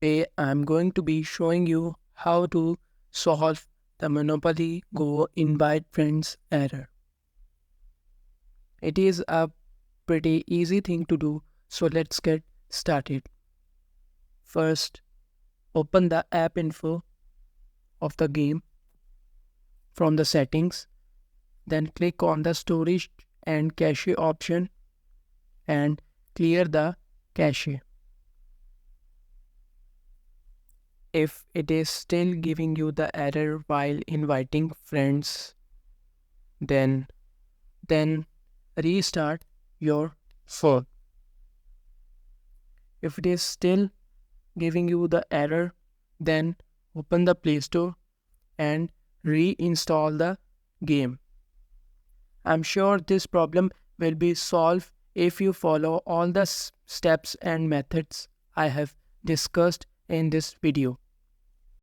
Today I'm going to be showing you how to solve the Monopoly Go invite friends error. It is a pretty easy thing to do, so let's get started. First, open the app info of the game from the settings, then click on the storage and cache option and clear the cache. If it is still giving you the error while inviting friends, then restart your phone. If it is still giving you the error, then open the Play Store and reinstall the game. I'm sure this problem will be solved if you follow all the steps and methods I have discussed in this video.